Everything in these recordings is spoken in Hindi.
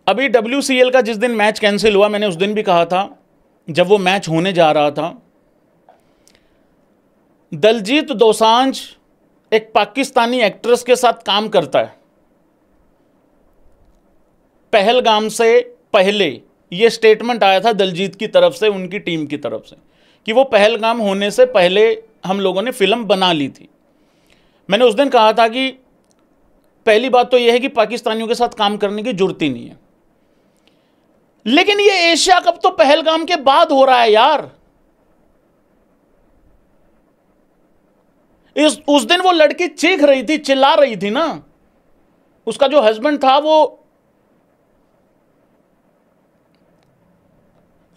अभी WCL का जिस दिन मैच कैंसिल हुआ, मैंने उस दिन भी कहा था, जब वो मैच होने जा रहा था, दलजीत दोसांझ एक पाकिस्तानी एक्ट्रेस के साथ काम करता है। पहलगाम से पहले ये स्टेटमेंट आया था दलजीत की तरफ से, उनकी टीम की तरफ से, कि वो पहलगाम होने से पहले हम लोगों ने फिल्म बना ली थी। मैंने उस दिन कहा था कि पहली बात तो यह है कि पाकिस्तानियों के साथ काम करने की जरूरत ही नहीं है, लेकिन ये एशिया कप तो पहलगाम के बाद हो रहा है यार। उस दिन वो लड़की चीख रही थी, चिल्ला रही थी ना, उसका जो हस्बैंड था वो,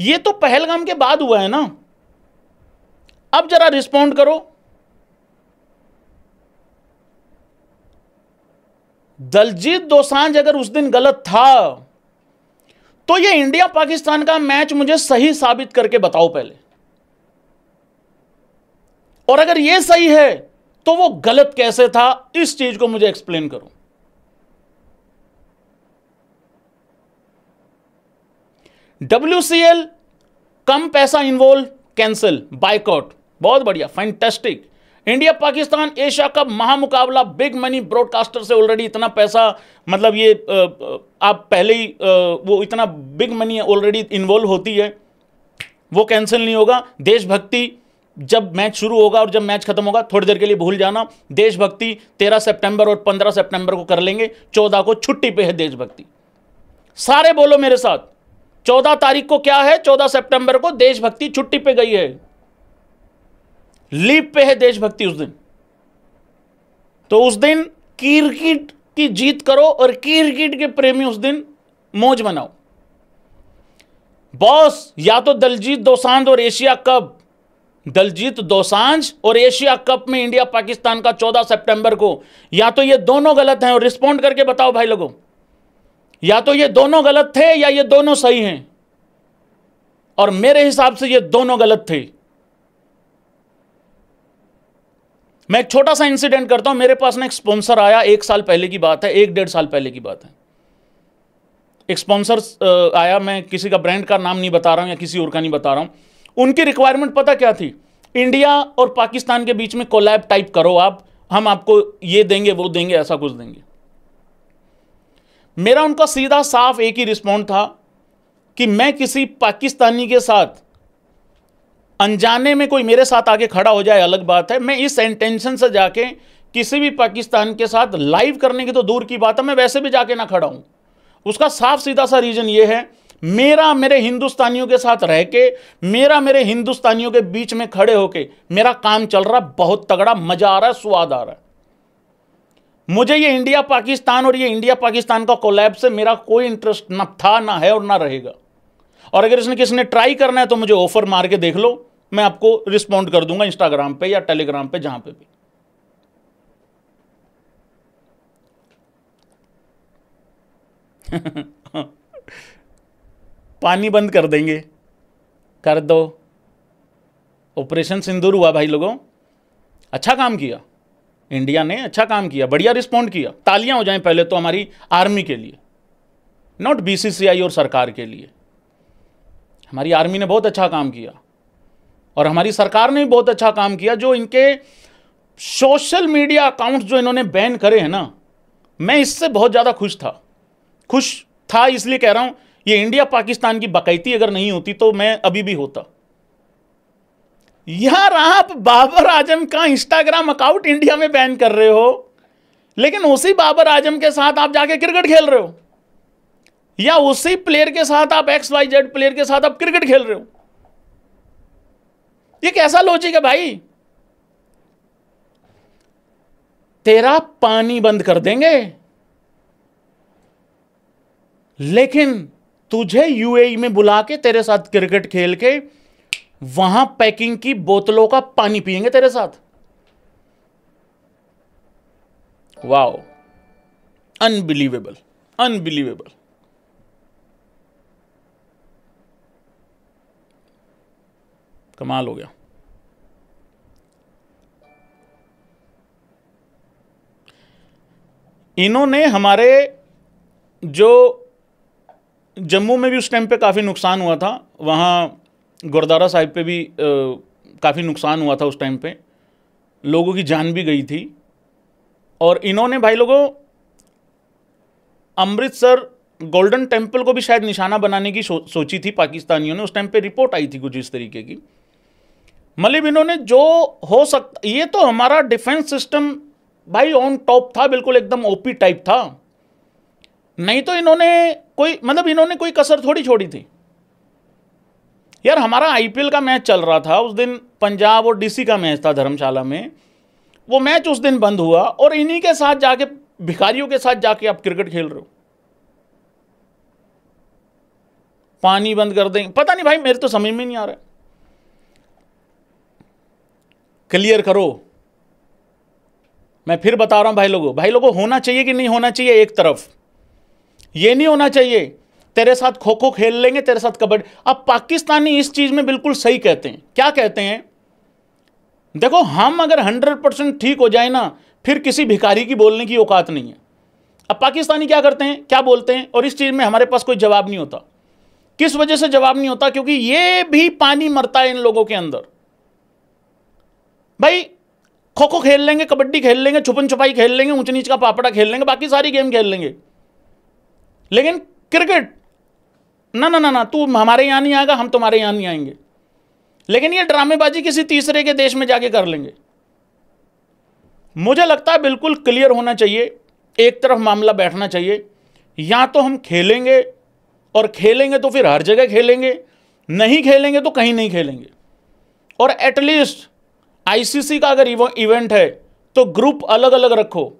ये तो पहलगाम के बाद हुआ है ना। अब जरा रिस्पॉन्ड करो। दलजीत दोसांझ अगर उस दिन गलत था तो ये इंडिया पाकिस्तान का मैच मुझे सही साबित करके बताओ पहले, और अगर ये सही है तो वो गलत कैसे था, इस चीज को मुझे एक्सप्लेन करो। WCL कम पैसा इन्वॉल्व, कैंसिल, बायकॉट, बहुत बढ़िया, fantastic. India Pakistan Asia cup महामुकाबला, बिग मनी ब्रॉडकास्टर से ऑलरेडी इतना पैसा, मतलब ये आप पहले ही वो इतना बिग मनी ऑलरेडी इन्वॉल्व होती है, वो कैंसिल नहीं होगा। देशभक्ति जब मैच शुरू होगा और जब मैच खत्म होगा थोड़ी देर के लिए भूल जाना। देशभक्ति 13 सितंबर और 15 सितंबर को कर लेंगे, 14 को छुट्टी पे है देशभक्ति। सारे बोलो मेरे साथ, 14 तारीख को क्या है? 14 सितंबर को देशभक्ति छुट्टी पे गई है, लीव पे है देशभक्ति उस दिन। तो उस दिन क्रिकेट की जीत करो और क्रिकेट के प्रेमी उस दिन मौज मनाओ। बॉस, या तो दलजीत दोसांझ और एशिया कप, दलजीत दोसांझ और एशिया कप में इंडिया पाकिस्तान का 14 सितंबर को, या तो ये दोनों गलत हैं, और रिस्पॉन्ड करके बताओ भाई लोगों, या तो ये दोनों गलत थे या ये दोनों सही हैं। और मेरे हिसाब से ये दोनों गलत थे। मैं एक छोटा सा इंसिडेंट करता हूं। मेरे पास ना एक स्पॉन्सर आया, 1 साल पहले की बात है, 1-1.5 साल पहले की बात है। एक स्पॉन्सर आया, मैं किसी का ब्रांड का नाम नहीं बता रहा हूं या किसी और का नहीं बता रहा हूं। उनकी रिक्वायरमेंट पता क्या थी? इंडिया और पाकिस्तान के बीच में कोलैब टाइप करो आप, हम आपको ये देंगे वो देंगे, ऐसा कुछ देंगे। मेरा उनका सीधा साफ एक ही रिस्पॉन्ड था कि मैं किसी पाकिस्तानी के साथ अनजाने में, कोई मेरे साथ आके खड़ा हो जाए अलग बात है, मैं इस इंटेंशन से जाके किसी भी पाकिस्तान के साथ लाइव करने की तो दूर की बात है, मैं वैसे भी जाके ना खड़ा हूं। उसका साफ सीधा सा रीजन ये है, मेरा मेरे हिंदुस्तानियों के साथ रह के, मेरा मेरे हिंदुस्तानियों के बीच में खड़े होके मेरा काम चल रहा, बहुत तगड़ा, मजा आ रहा है, स्वाद आ रहा है। मुझे ये इंडिया पाकिस्तान और ये इंडिया पाकिस्तान का कोलैब से मेरा कोई इंटरेस्ट ना था, ना है और ना रहेगा। और अगर इसने किसी ने ट्राई करना है तो मुझे ऑफर मार के देख लो, मैं आपको रिस्पॉन्ड कर दूंगा इंस्टाग्राम पे या टेलीग्राम पे, जहां पे भी। पानी बंद कर देंगे, कर दो। ऑपरेशन सिंदूर हुआ भाई लोगों, अच्छा काम किया इंडिया ने, अच्छा काम किया, बढ़िया रिस्पॉन्ड किया। तालियां हो जाएं पहले तो हमारी आर्मी के लिए, नॉट BCCI और सरकार के लिए। हमारी आर्मी ने बहुत अच्छा काम किया और हमारी सरकार ने भी बहुत अच्छा काम किया। जो इनके सोशल मीडिया अकाउंट्स जो इन्होंने बैन करे हैं ना, मैं इससे बहुत ज़्यादा खुश था इसलिए कह रहा हूं। ये इंडिया पाकिस्तान की बकैती अगर नहीं होती तो मैं अभी भी होता। यार, आप बाबर आजम का इंस्टाग्राम अकाउंट इंडिया में बैन कर रहे हो, लेकिन उसी बाबर आजम के साथ आप जाके क्रिकेट खेल रहे हो, या उसी प्लेयर के साथ आप XYZ प्लेयर के साथ आप क्रिकेट खेल रहे हो। ये कैसा लॉजिक है भाई? तेरा पानी बंद कर देंगे, लेकिन तुझे UAE में बुला के तेरे साथ क्रिकेट खेल के वहां पैकिंग की बोतलों का पानी पिएंगे तेरे साथ। Wow, unbelievable, unbelievable. कमाल हो गया। इन्होंने हमारे जो जम्मू में भी उस टाइम पे काफ़ी नुकसान हुआ था, वहाँ गुरुद्वारा साहिब पे भी काफ़ी नुकसान हुआ था उस टाइम पे, लोगों की जान भी गई थी। और इन्होंने भाई लोगों अमृतसर गोल्डन टेम्पल को भी शायद निशाना बनाने की सोची थी पाकिस्तानियों ने। उस टाइम पे रिपोर्ट आई थी कुछ इस तरीके की। मतलब इन्होंने जो हो सकता, ये तो हमारा डिफेंस सिस्टम भाई ऑन टॉप था, बिल्कुल एकदम ओपी टाइप था। नहीं तो इन्होंने कोई कसर थोड़ी छोड़ी थी यार। हमारा आईपीएल का मैच चल रहा था उस दिन, पंजाब और डीसी का मैच था धर्मशाला में। वो मैच उस दिन बंद हुआ और इन्हीं के साथ जाके, भिखारियों के साथ जाके आप क्रिकेट खेल रहे हो। पानी बंद कर देंगे, पता नहीं भाई, मेरे तो समझ में नहीं आ रहा। क्लियर करो। मैं फिर बता रहा हूं भाई लोगों होना चाहिए कि नहीं होना चाहिए एक तरफ। ये नहीं होना चाहिए तेरे साथ खो खो खेल लेंगे, तेरे साथ कबड्डी। अब पाकिस्तानी इस चीज में बिल्कुल सही कहते हैं। क्या कहते हैं? देखो, हम अगर 100% ठीक हो जाए ना, फिर किसी भिखारी की बोलने की औकात नहीं है। अब पाकिस्तानी क्या करते हैं, क्या बोलते हैं, और इस चीज में हमारे पास कोई जवाब नहीं होता। किस वजह से जवाब नहीं होता? क्योंकि ये भी पानी मरता है इन लोगों के अंदर। भाई खो खो खेल लेंगे, कबड्डी खेल लेंगे, छुपन छुपाई खेल लेंगे, ऊंच नीच का पापड़ा खेल लेंगे, बाकी सारी गेम खेल लेंगे, लेकिन क्रिकेट ना ना ना ना, तू हमारे यहां नहीं आएगा, हम तुम्हारे यहां नहीं आएंगे। लेकिन ये ड्रामेबाजी किसी तीसरे के देश में जाके कर लेंगे। मुझे लगता है बिल्कुल क्लियर होना चाहिए, एक तरफ मामला बैठना चाहिए। या तो हम खेलेंगे, और खेलेंगे तो फिर हर जगह खेलेंगे, नहीं खेलेंगे तो कहीं नहीं खेलेंगे। और एटलीस्ट आईसीसी का अगर इवेंट है तो ग्रुप अलग अलग रखो।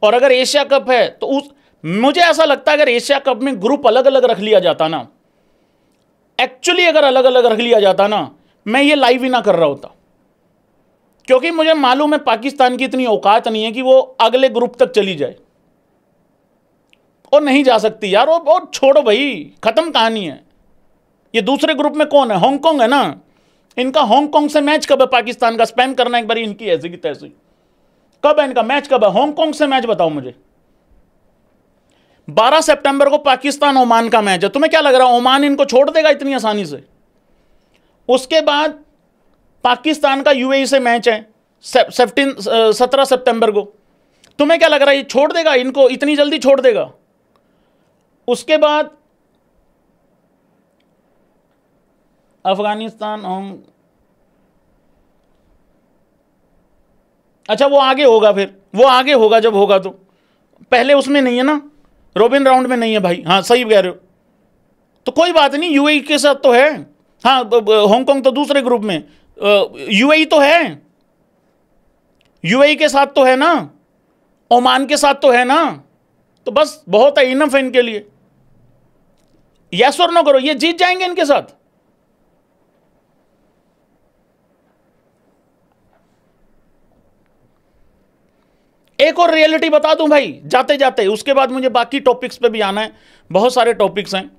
और अगर एशिया कप है तो मुझे ऐसा लगता है अगर एशिया कप में ग्रुप अलग अलग रख लिया जाता ना, एक्चुअली अगर अलग अलग रख लिया जाता ना, मैं ये लाइव ही ना कर रहा होता। क्योंकि मुझे मालूम है पाकिस्तान की इतनी औकात नहीं है कि वो अगले ग्रुप तक चली जाए, और नहीं जा सकती यार। और छोड़ो भाई, खत्म कहानी है। ये दूसरे ग्रुप में कौन है? हांगकांग है ना। इनका हांगकांग से मैच कब है पाकिस्तान का? स्पैम करना एक बार इनकी ऐसी की तैसी। कब है इनका मैच? कब है हांगकांग से मैच? बताओ मुझे। 12 सितंबर को पाकिस्तान ओमान का मैच है। तुम्हें क्या लग रहा है ओमान इनको छोड़ देगा इतनी आसानी से? उसके बाद पाकिस्तान का यूएई से मैच है 17 सितंबर को। तुम्हें क्या लग रहा है ये छोड़ देगा इनको? इतनी जल्दी छोड़ देगा? उसके बाद अफगानिस्तान अच्छा वो आगे होगा, फिर वो आगे होगा जब होगा। तो पहले उसमें नहीं है ना, रोबिन राउंड में नहीं है भाई। हाँ सही कह रहे हो। तो कोई बात नहीं, यूएई के साथ तो है। हाँ हांगकांग तो दूसरे ग्रुप में, यूएई तो है, यूएई के साथ तो है ना, ओमान के साथ तो है ना। तो बस बहुत है, इनफ है इनके लिए। यस और नो करो, ये जीत जाएंगे इनके साथ। एक और रियलिटी बता दूं भाई जाते जाते, उसके बाद मुझे बाकी टॉपिक्स पे भी आना है, बहुत सारे टॉपिक्स हैं।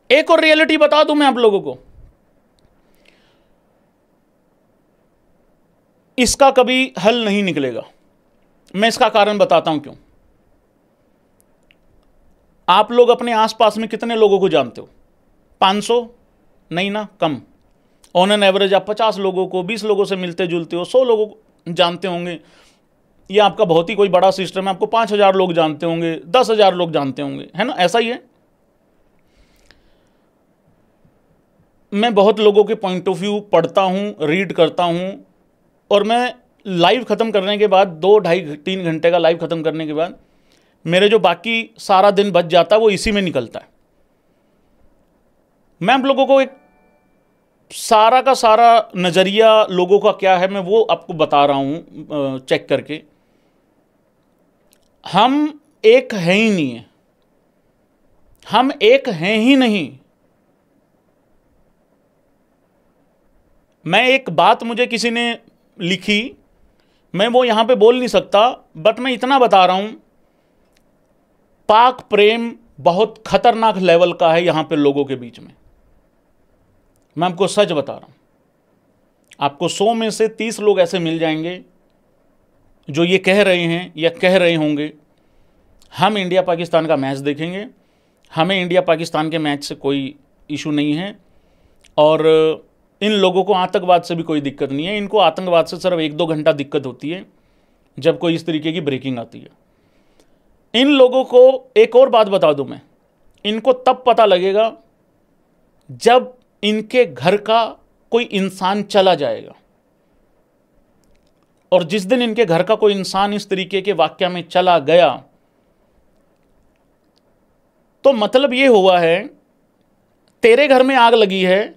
एक और रियलिटी बता दूं मैं आप लोगों को, इसका कभी हल नहीं निकलेगा। मैं इसका कारण बताता हूं क्यों। आप लोग अपने आसपास में कितने लोगों को जानते हो? 500 नहीं ना, कम। ऑन एन एवरेज आप 50 लोगों को, 20 लोगों से मिलते जुलते हो, 100 लोगों को जानते होंगे। ये आपका बहुत ही कोई बड़ा सिस्टम है, आपको 5000 लोग जानते होंगे, 10,000 लोग जानते होंगे, है ना? ऐसा ही है। मैं बहुत लोगों के पॉइंट ऑफ व्यू पढ़ता हूं, रीड करता हूं, और मैं लाइव ख़त्म करने के बाद 2, 2.5, 3 घंटे का लाइव ख़त्म करने के बाद मेरे जो बाकी सारा दिन बच जाता है वो इसी में निकलता है। मैं आप लोगों को एक सारा का सारा नज़रिया लोगों का क्या है मैं वो आपको बता रहा हूं चेक करके। हम एक हैं ही नहीं है, हम एक हैं ही नहीं। मैं एक बात मुझे किसी ने लिखी, मैं वो यहां पे बोल नहीं सकता, बट मैं इतना बता रहा हूं, पाक प्रेम बहुत खतरनाक लेवल का है यहां पे लोगों के बीच में। मैं आपको सच बता रहा हूं, आपको 100 में से 30 लोग ऐसे मिल जाएंगे जो ये कह रहे हैं या कह रहे होंगे हम इंडिया पाकिस्तान का मैच देखेंगे, हमें इंडिया पाकिस्तान के मैच से कोई इशू नहीं है, और इन लोगों को आतंकवाद से भी कोई दिक्कत नहीं है। इनको आतंकवाद से सिर्फ 1-2 घंटा दिक्कत होती है जब कोई इस तरीके की ब्रेकिंग आती है। इन लोगों को एक और बात बता दूं मैं, इनको तब पता लगेगा जब इनके घर का कोई इंसान चला जाएगा, और जिस दिन इनके घर का कोई इंसान इस तरीके के वाक्या में चला गया, तो मतलब ये हुआ है तेरे घर में आग लगी है